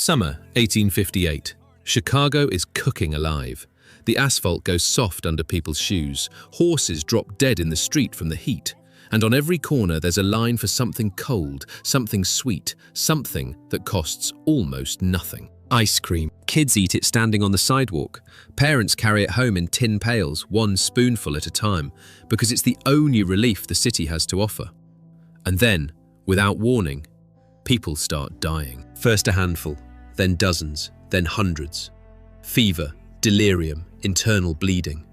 Summer 1858. Chicago is cooking alive. The asphalt goes soft under people's shoes. Horses drop dead in the street from the heat. And on every corner there's a line for something cold, something sweet, something that costs almost nothing. Ice cream. Kids eat it standing on the sidewalk. Parents carry it home in tin pails, one spoonful at a time, because it's the only relief the city has to offer. And then, without warning, people start dying. First a handful, then dozens, then hundreds. Fever, delirium, internal bleeding.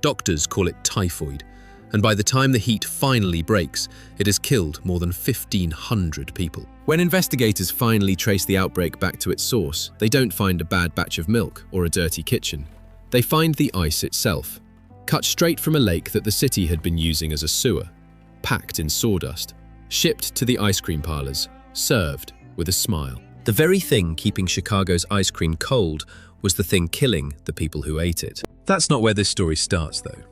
Doctors call it typhoid, and by the time the heat finally breaks, it has killed more than 1,500 people. When investigators finally trace the outbreak back to its source, they don't find a bad batch of milk or a dirty kitchen. They find the ice itself, cut straight from a lake that the city had been using as a sewer, packed in sawdust, shipped to the ice cream parlors, served with a smile. The very thing keeping Chicago's ice cream cold was the thing killing the people who ate it. That's not where this story starts, though.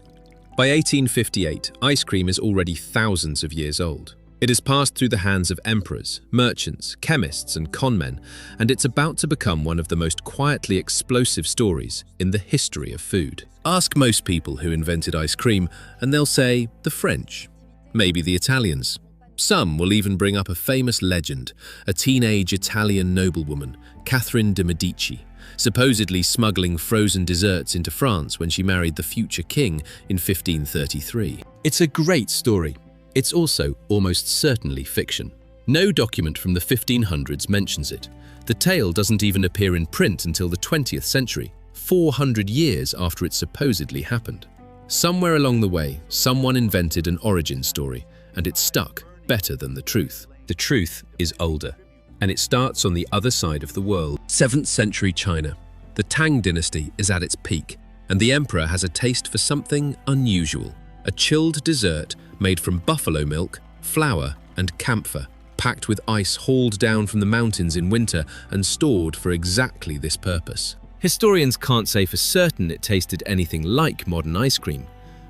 By 1858, ice cream is already thousands of years old. It has passed through the hands of emperors, merchants, chemists, and conmen, and it's about to become one of the most quietly explosive stories in the history of food. Ask most people who invented ice cream, and they'll say the French, maybe the Italians. Some will even bring up a famous legend, a teenage Italian noblewoman, Catherine de' Medici, supposedly smuggling frozen desserts into France when she married the future king in 1533. It's a great story. It's also almost certainly fiction. No document from the 1500s mentions it. The tale doesn't even appear in print until the 20th century, 400 years after it supposedly happened. Somewhere along the way, someone invented an origin story, and it stuck better than the truth. The truth is older, and it starts on the other side of the world. 7th century China. The Tang dynasty is at its peak, and the emperor has a taste for something unusual. A chilled dessert made from buffalo milk, flour, and camphor, packed with ice hauled down from the mountains in winter and stored for exactly this purpose. Historians can't say for certain it tasted anything like modern ice cream,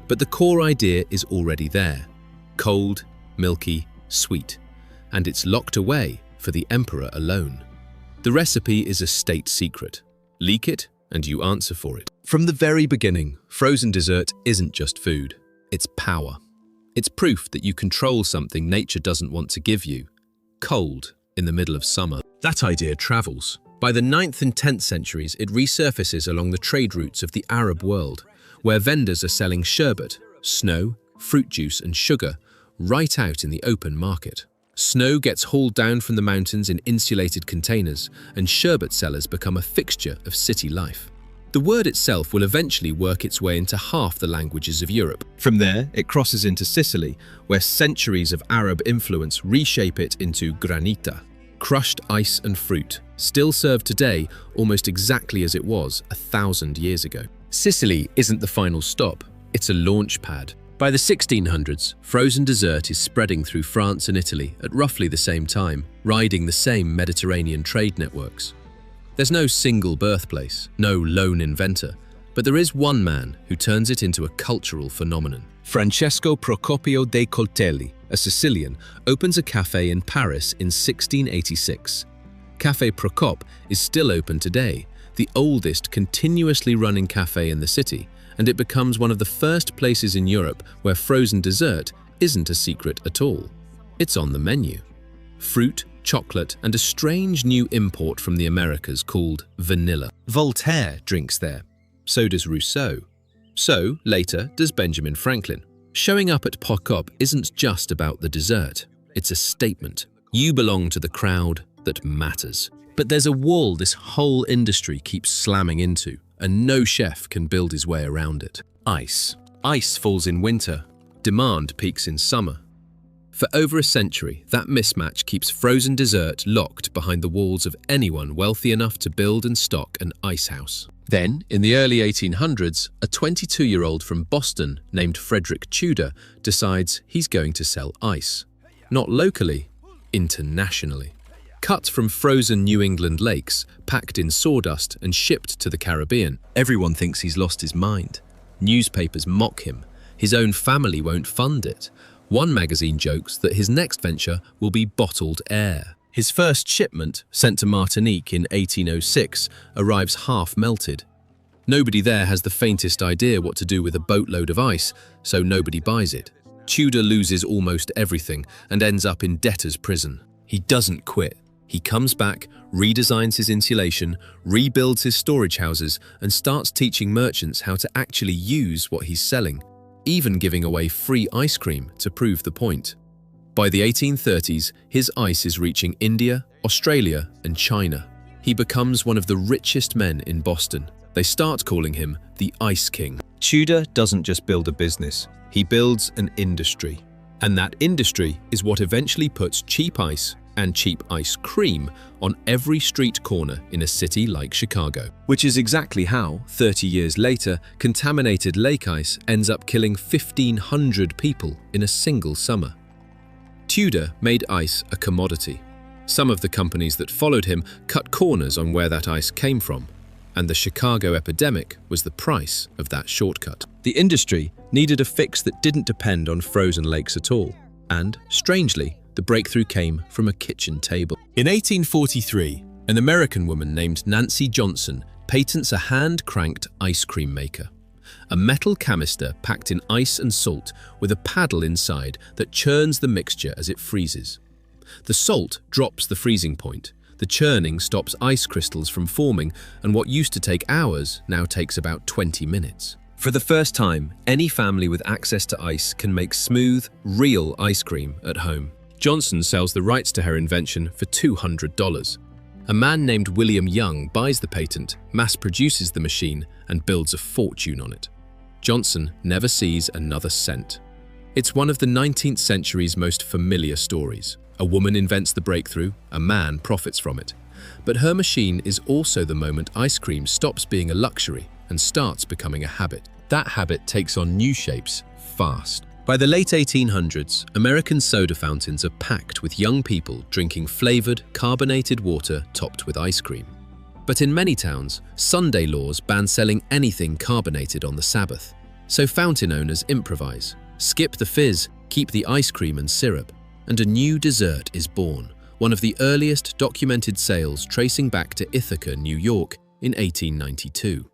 but the core idea is already there. Cold, milky, sweet, and it's locked away for the emperor alone. The recipe is a state secret. Leak it, and you answer for it. From the very beginning, frozen dessert isn't just food. It's power. It's proof that you control something nature doesn't want to give you. Cold in the middle of summer. That idea travels. By the 9th and 10th centuries, it resurfaces along the trade routes of the Arab world, where vendors are selling sherbet, snow, fruit juice, and sugar right out in the open market. Snow gets hauled down from the mountains in insulated containers, and sherbet sellers become a fixture of city life. The word itself will eventually work its way into half the languages of Europe. From there, it crosses into Sicily, where centuries of Arab influence reshape it into granita, crushed ice and fruit, still served today almost exactly as it was 1,000 years ago. Sicily isn't the final stop, it's a launch pad. By the 1600s, frozen dessert is spreading through France and Italy at roughly the same time, riding the same Mediterranean trade networks. There's no single birthplace, no lone inventor, but there is one man who turns it into a cultural phenomenon. Francesco Procopio dei Coltelli, a Sicilian, opens a cafe in Paris in 1686. Café Procop is still open today, the oldest continuously running cafe in the city, and it becomes one of the first places in Europe where frozen dessert isn't a secret at all. It's on the menu. Fruit, chocolate, and a strange new import from the Americas called vanilla. Voltaire drinks there. So does Rousseau. So, later, does Benjamin Franklin. Showing up at Procop isn't just about the dessert. It's a statement. You belong to the crowd that matters. But there's a wall this whole industry keeps slamming into, and no chef can build his way around it. Ice. Ice falls in winter. Demand peaks in summer. For over a century, that mismatch keeps frozen dessert locked behind the walls of anyone wealthy enough to build and stock an ice house. Then, in the early 1800s, a 22-year-old from Boston named Frederick Tudor decides he's going to sell ice. Not locally, internationally. Cut from frozen New England lakes, packed in sawdust and shipped to the Caribbean. Everyone thinks he's lost his mind. Newspapers mock him. His own family won't fund it. One magazine jokes that his next venture will be bottled air. His first shipment, sent to Martinique in 1806, arrives half melted. Nobody there has the faintest idea what to do with a boatload of ice, so nobody buys it. Tudor loses almost everything and ends up in debtor's prison. He doesn't quit. He comes back, redesigns his insulation, rebuilds his storage houses, and starts teaching merchants how to actually use what he's selling, even giving away free ice cream to prove the point. By the 1830s, his ice is reaching India, Australia, and China. He becomes one of the richest men in Boston. They start calling him the Ice King. Tudor doesn't just build a business, he builds an industry. And that industry is what eventually puts cheap ice and cheap ice cream on every street corner in a city like Chicago. Which is exactly how, 30 years later, contaminated lake ice ends up killing 1,500 people in a single summer. Tudor made ice a commodity. Some of the companies that followed him cut corners on where that ice came from, and the Chicago epidemic was the price of that shortcut. The industry needed a fix that didn't depend on frozen lakes at all, and, strangely, the breakthrough came from a kitchen table. In 1843, an American woman named Nancy Johnson patents a hand-cranked ice cream maker. A metal canister packed in ice and salt with a paddle inside that churns the mixture as it freezes. The salt drops the freezing point, the churning stops ice crystals from forming, and what used to take hours now takes about 20 minutes. For the first time, any family with access to ice can make smooth, real ice cream at home. Johnson sells the rights to her invention for $200. A man named William Young buys the patent, mass-produces the machine, and builds a fortune on it. Johnson never sees another cent. It's one of the 19th century's most familiar stories. A woman invents the breakthrough, a man profits from it. But her machine is also the moment ice cream stops being a luxury and starts becoming a habit. That habit takes on new shapes fast. By the late 1800s, American soda fountains are packed with young people drinking flavored, carbonated water topped with ice cream. But in many towns, sundae laws ban selling anything carbonated on the Sabbath. So fountain owners improvise, skip the fizz, keep the ice cream and syrup, and a new dessert is born, one of the earliest documented sales tracing back to Ithaca, New York in 1892.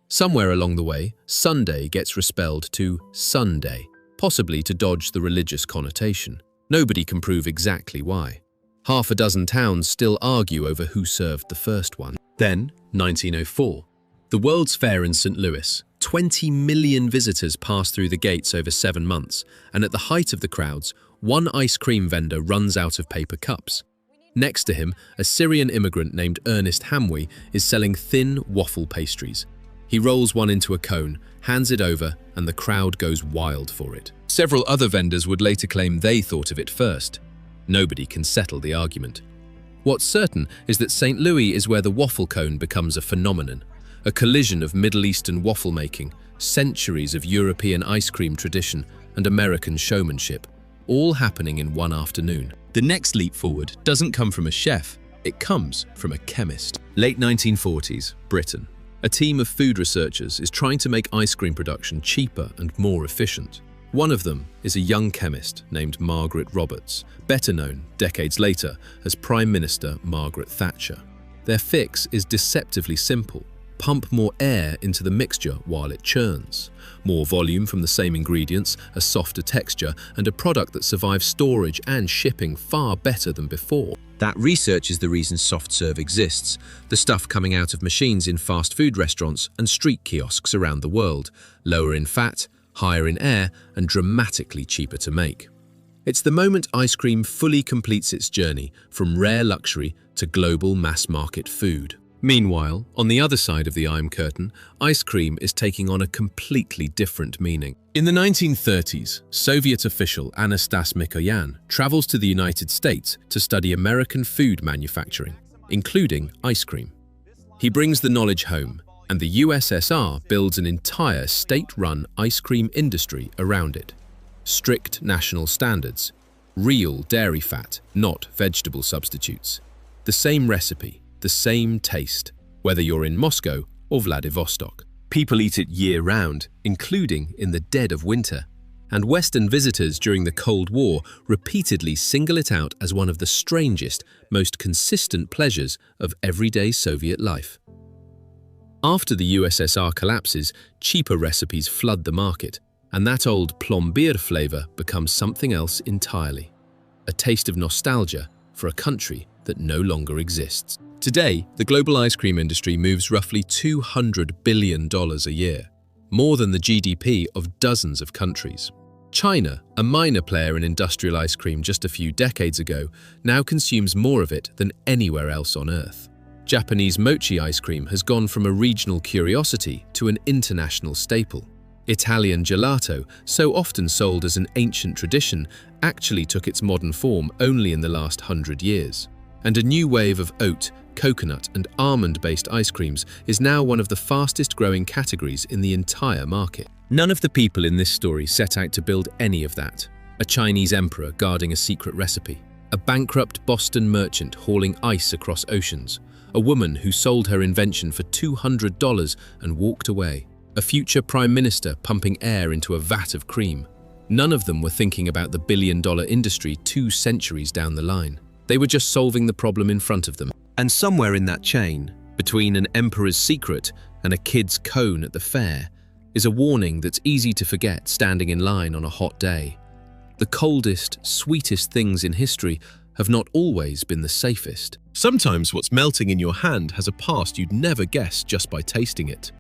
Somewhere along the way, Sunday gets respelled to Sunday, possibly to dodge the religious connotation. Nobody can prove exactly why. Half a dozen towns still argue over who served the first one. Then, 1904. The World's Fair in St. Louis. 20 million visitors pass through the gates over 7 months, and at the height of the crowds, one ice cream vendor runs out of paper cups. Next to him, a Syrian immigrant named Ernest Hamwi is selling thin waffle pastries. He rolls one into a cone, hands it over, and the crowd goes wild for it. Several other vendors would later claim they thought of it first. Nobody can settle the argument. What's certain is that St. Louis is where the waffle cone becomes a phenomenon, a collision of Middle Eastern waffle making, centuries of European ice cream tradition, and American showmanship, all happening in one afternoon. The next leap forward doesn't come from a chef, it comes from a chemist. Late 1940s, Britain. A team of food researchers is trying to make ice cream production cheaper and more efficient. One of them is a young chemist named Margaret Roberts, better known, decades later, as Prime Minister Margaret Thatcher. Their fix is deceptively simple. Pump more air into the mixture while it churns. More volume from the same ingredients, a softer texture, and a product that survives storage and shipping far better than before. That research is the reason soft serve exists, the stuff coming out of machines in fast food restaurants and street kiosks around the world, lower in fat, higher in air, and dramatically cheaper to make. It's the moment ice cream fully completes its journey from rare luxury to global mass-market food. Meanwhile, on the other side of the Iron Curtain, ice cream is taking on a completely different meaning. In the 1930s, Soviet official Anastas Mikoyan travels to the United States to study American food manufacturing, including ice cream. He brings the knowledge home, and the USSR builds an entire state-run ice cream industry around it. Strict national standards, real dairy fat, not vegetable substitutes. The same recipe, the same taste, whether you're in Moscow or Vladivostok. People eat it year-round, including in the dead of winter. and Western visitors during the Cold War repeatedly single it out as one of the strangest, most consistent pleasures of everyday Soviet life. After the USSR collapses, cheaper recipes flood the market, and that old plombier flavor becomes something else entirely. A taste of nostalgia for a country that no longer exists. Today, the global ice cream industry moves roughly $200 billion a year, more than the GDP of dozens of countries. China, a minor player in industrial ice cream just a few decades ago, now consumes more of it than anywhere else on Earth. Japanese mochi ice cream has gone from a regional curiosity to an international staple. Italian gelato, so often sold as an ancient tradition, actually took its modern form only in the last 100 years. And a new wave of oat, coconut, and almond-based ice creams is now one of the fastest-growing categories in the entire market. None of the people in this story set out to build any of that. A Chinese emperor guarding a secret recipe, a bankrupt Boston merchant hauling ice across oceans, a woman who sold her invention for $200 and walked away, a future prime minister pumping air into a vat of cream. None of them were thinking about the billion-dollar industry 2 centuries down the line. They were just solving the problem in front of them. And somewhere in that chain, between an emperor's secret and a kid's cone at the fair, is a warning that's easy to forget standing in line on a hot day. The coldest, sweetest things in history have not always been the safest. Sometimes what's melting in your hand has a past you'd never guess just by tasting it.